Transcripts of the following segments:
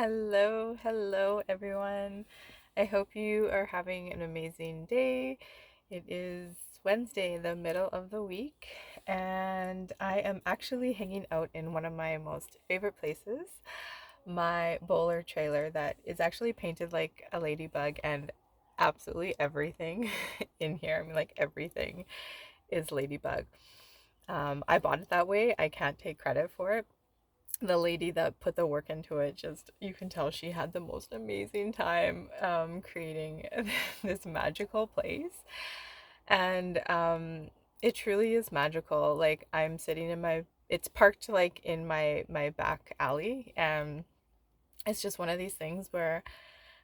Hello everyone. I hope you are having an amazing day. It is Wednesday, the middle of the week, and I am actually hanging out in one of my most favorite places, my bowler trailer that is actually painted like a ladybug, and absolutely everything in here, I mean, like everything is ladybug. I bought it that way. I can't take credit for it. The lady that put the work into it, just you can tell she had the most amazing time creating this magical place. And it truly is magical. Like, I'm sitting in my, it's parked like in my back alley, and it's just one of these things where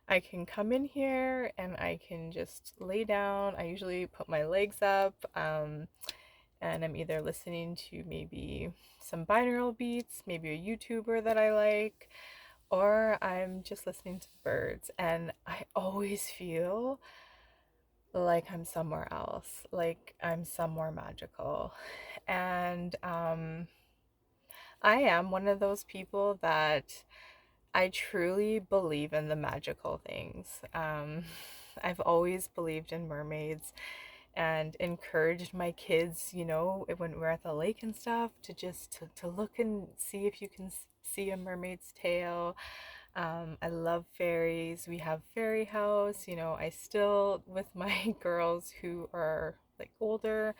I can come in here and I can just lay down. I usually put my legs up, and I'm either listening to maybe some binaural beats, maybe a YouTuber that I like, or I'm just listening to the birds. And I always feel like I'm somewhere else, like I'm somewhere magical. And I am one of those people that I truly believe in the magical things. I've always believed in mermaids and encouraged my kids, when we're at the lake and stuff, to just to look and see if you can see a mermaid's tail. I love fairies. We have fairy house. I still, with my girls who are like older,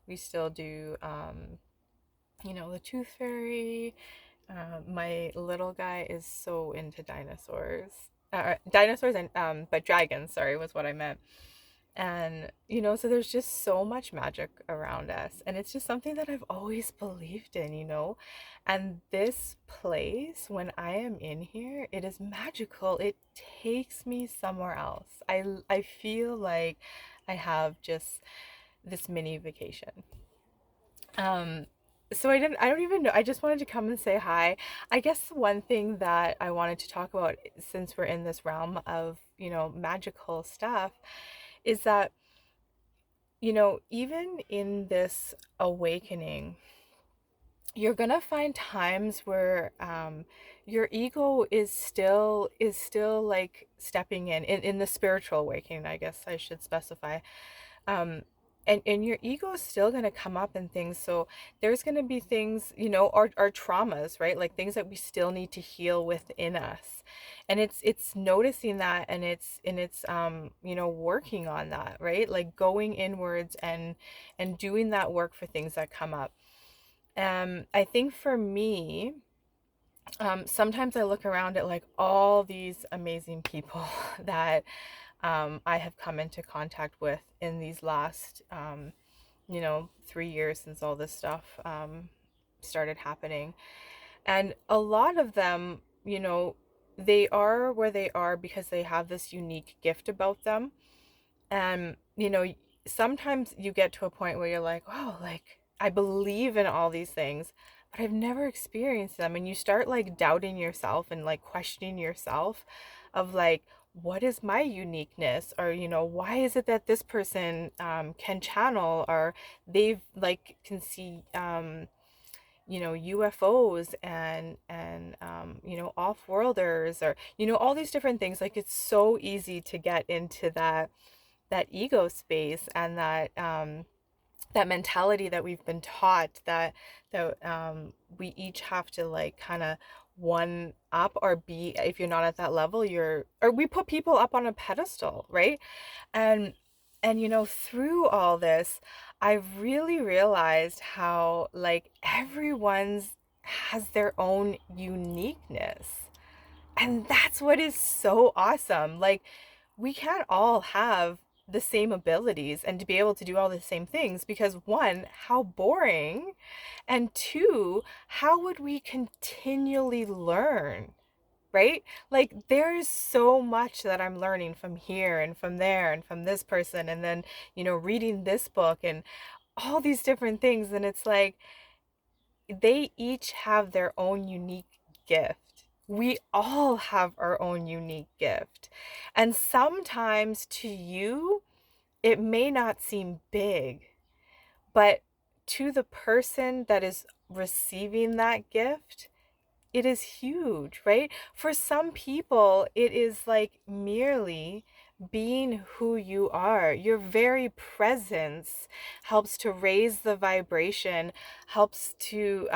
we still do, the tooth fairy. My little guy is so into dinosaurs. Dinosaurs and but dragons, sorry, was what I meant. And so there's just so much magic around us, and it's just something that I've always believed in. And this place, when I am in here, it is magical. It takes me somewhere else. I feel like I have just this mini vacation. Um, so I don't even know. I just wanted to come and say hi. I guess one thing that I wanted to talk about, since we're in this realm of, magical stuff, is that, even in this awakening, you're gonna find times where your ego is still like stepping in the spiritual awakening, I guess I should specify. um and your ego is still going to come up in things. So there's going to be things, our traumas, right? Like things that we still need to heal within us. And it's noticing that, and it's working on that, right? Like going inwards and doing that work for things that come up. I think for me, sometimes I look around at like all these amazing people that I have come into contact with in these last, 3 years since all this stuff started happening. And a lot of them, they are where they are because they have this unique gift about them. And, sometimes you get to a point where you're like, oh, like, I believe in all these things, but I've never experienced them. And you start like doubting yourself and like questioning yourself of like, what is my uniqueness? Or, why is it that this person can channel, or they've like can see, UFOs and off-worlders, or, all these different things. Like, it's so easy to get into that ego space, and that mentality that we've been taught, that we each have to like kind of one up or be, if you're not at that level, or we put people up on a pedestal, right? And and through all this, I've really realized how like everyone's has their own uniqueness, and that's what is so awesome. Like, we can't all have the same abilities and to be able to do all the same things, because one, how boring, and two, how would we continually learn, right? Like, there's so much that I'm learning from here and from there and from this person, and then, reading this book and all these different things. And it's like they each have their own unique gift. We all have our own unique gift. And sometimes to you, it may not seem big, but to the person that is receiving that gift, it is huge, right? For some people, it is like merely being who you are. Your very presence helps to raise the vibration, helps to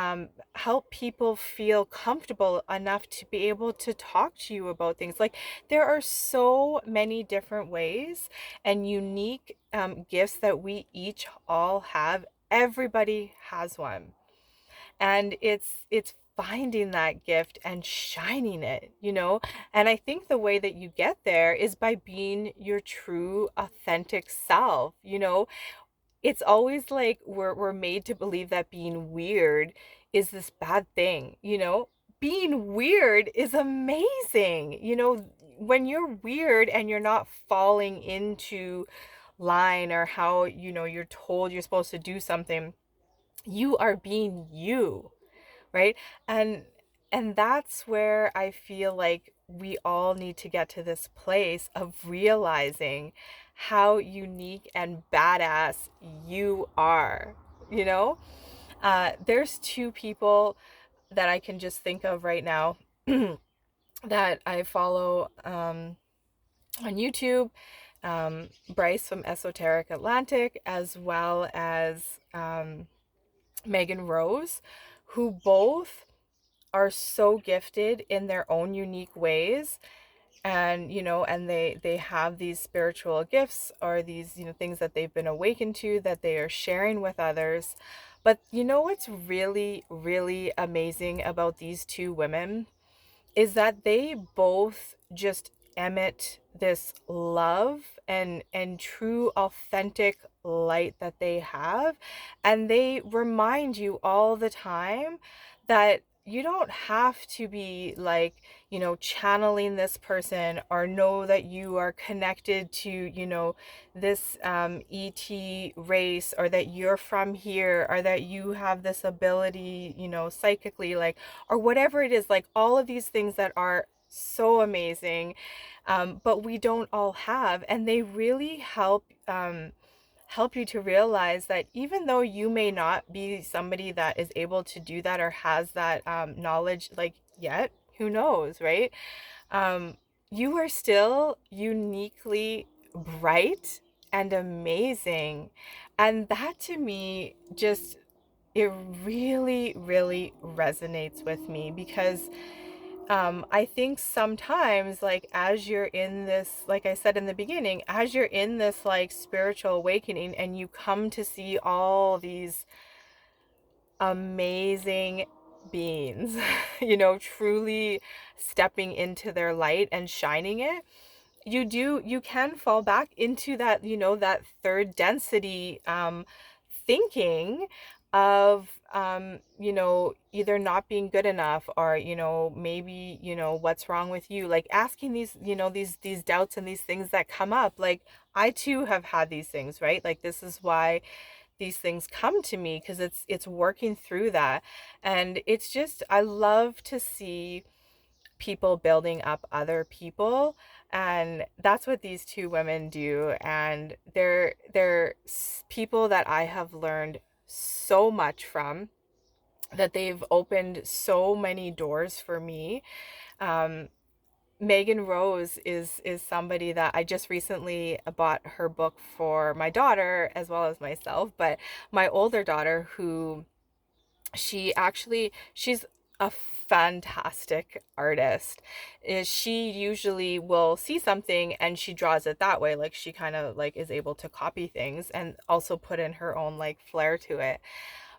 help people feel comfortable enough to be able to talk to you about things. Like, there are so many different ways and unique gifts that we each all have. Everybody has one, and it's finding that gift and shining it, and I think the way that you get there is by being your true authentic self. It's always like we're made to believe that being weird is this bad thing. Being weird is amazing. When you're weird and you're not falling into line, or how you're told you're supposed to do something, you are being you, right? And that's where I feel like we all need to get to this place of realizing how unique and badass you are. you know there's two people that I can just think of right now that I follow on YouTube. Brice from Esoteric Atlantic, as well as Megan Rose, who both are so gifted in their own unique ways. And they have these spiritual gifts, or these things that they've been awakened to, that they are sharing with others. But what's really, really amazing about these two women is that they both just emit this love and true authentic light that they have, and they remind you all the time that you don't have to be like channeling this person, or know that you are connected to this ET race, or that you're from here, or that you have this ability psychically, like, or whatever it is, like all of these things that are so amazing, but we don't all have. And they really help you to realize that even though you may not be somebody that is able to do that, or has that knowledge, like, yet, who knows, right? You are still uniquely bright and amazing. And that, to me, just, it really, really resonates with me, because I think sometimes, like, as you're in this, like I said in the beginning, as you're in this like spiritual awakening, and you come to see all these amazing beings, truly stepping into their light and shining it, you can fall back into that, that third density thinking of either not being good enough, or maybe what's wrong with you, like asking these these doubts and these things that come up. Like, I too have had these things, right? Like, this is why these things come to me, because it's working through that. And it's just, I love to see people building up other people, and that's what these two women do. And they're people that I have learned so much from, that they've opened so many doors for me. um Megan Rose is somebody that I just recently bought her book for my daughter as well as myself, but my older daughter, who she's a fantastic artist. Is She usually will see something and she draws it that way, like she kind of like is able to copy things and also put in her own like flair to it.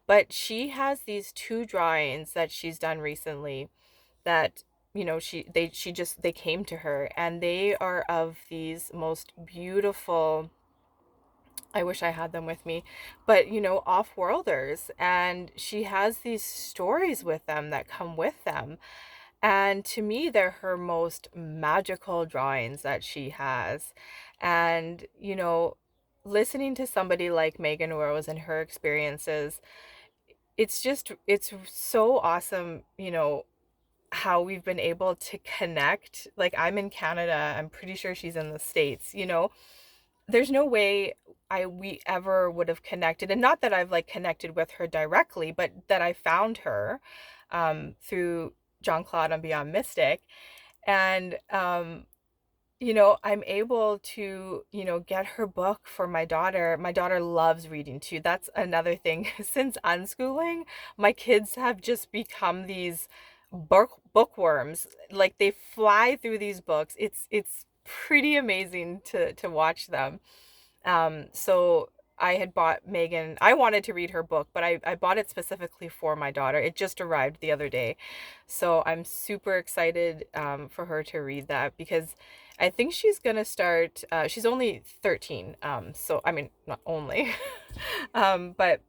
But she has these two drawings that she's done recently, that they came to her, and they are of these most beautiful, I wish I had them with me, but off-worlders, and she has these stories with them that come with them. And to me, they're her most magical drawings that she has. And listening to somebody like Megan Rose and her experiences, it's so awesome, how we've been able to connect. Like, I'm in Canada, I'm pretty sure she's in the States. There's no way we ever would have connected, and not that I've like connected with her directly, but that I found her through Jean-Claude on Beyond Mystic. And I'm able to, get her book for my daughter. My daughter loves reading too. That's another thing. Since unschooling, my kids have just become these bookworms. Like they fly through these books. It's pretty amazing to watch them. So I had bought Megan, I wanted to read her book, but I bought it specifically for my daughter. It just arrived the other day. So I'm super excited for her to read that because I think she's gonna start, she's only 13. So, I mean, not only, but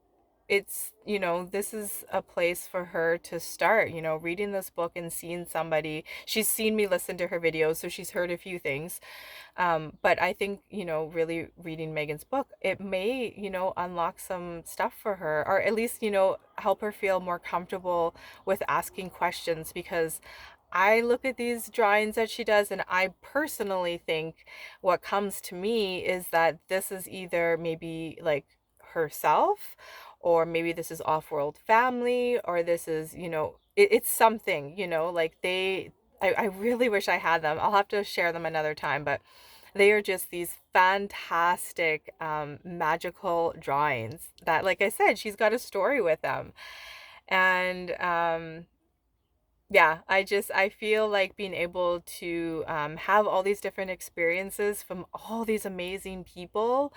it's, this is a place for her to start, reading this book and seeing somebody. She's seen me listen to her videos, so she's heard a few things. But I think, really reading Megan's book, it may, unlock some stuff for her, or at least, help her feel more comfortable with asking questions, because I look at these drawings that she does, and I personally think what comes to me is that this is either maybe like herself, or maybe this is off-world family, or this is, it's something, like I really wish I had them. I'll have to share them another time, but they are just these fantastic, magical drawings that, like I said, she's got a story with them. And yeah, I feel like being able to have all these different experiences from all these amazing people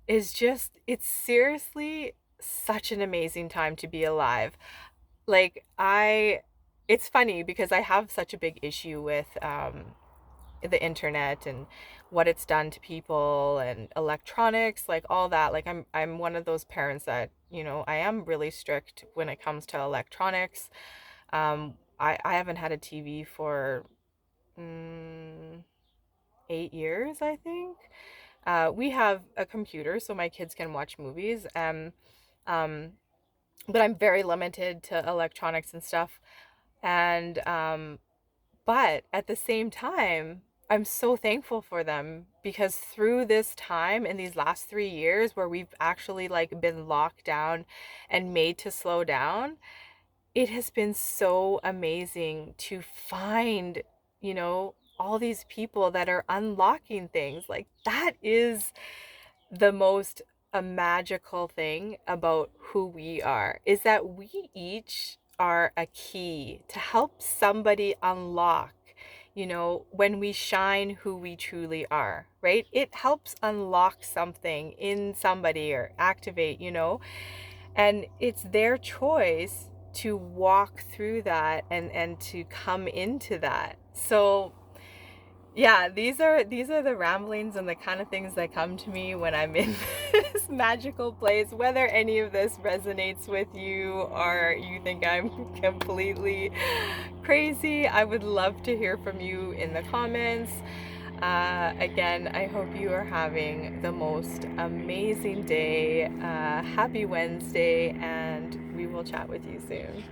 is just, it's seriously such an amazing time to be alive. Like, it's funny because I have such a big issue with the internet and what it's done to people and electronics, like all that. Like I'm one of those parents that, I am really strict when it comes to electronics. I haven't had a TV for 8 years, I think. We have a computer so my kids can watch movies. Um, but I'm very limited to electronics and stuff. And but at the same time, I'm so thankful for them, because through this time in these last 3 years where we've actually like been locked down and made to slow down, it has been so amazing to find, all these people that are unlocking things. Like that is the most a magical thing about who we are, is that we each are a key to help somebody unlock, when we shine who we truly are, right? It helps unlock something in somebody or activate, and it's their choice to walk through that and to come into that. So yeah, these are the ramblings and the kind of things that come to me when I'm in this magical place. Whether any of this resonates with you or you think I'm completely crazy, I would love to hear from you in the comments. Again, I hope you are having the most amazing day. Happy Wednesday, and we will chat with you soon.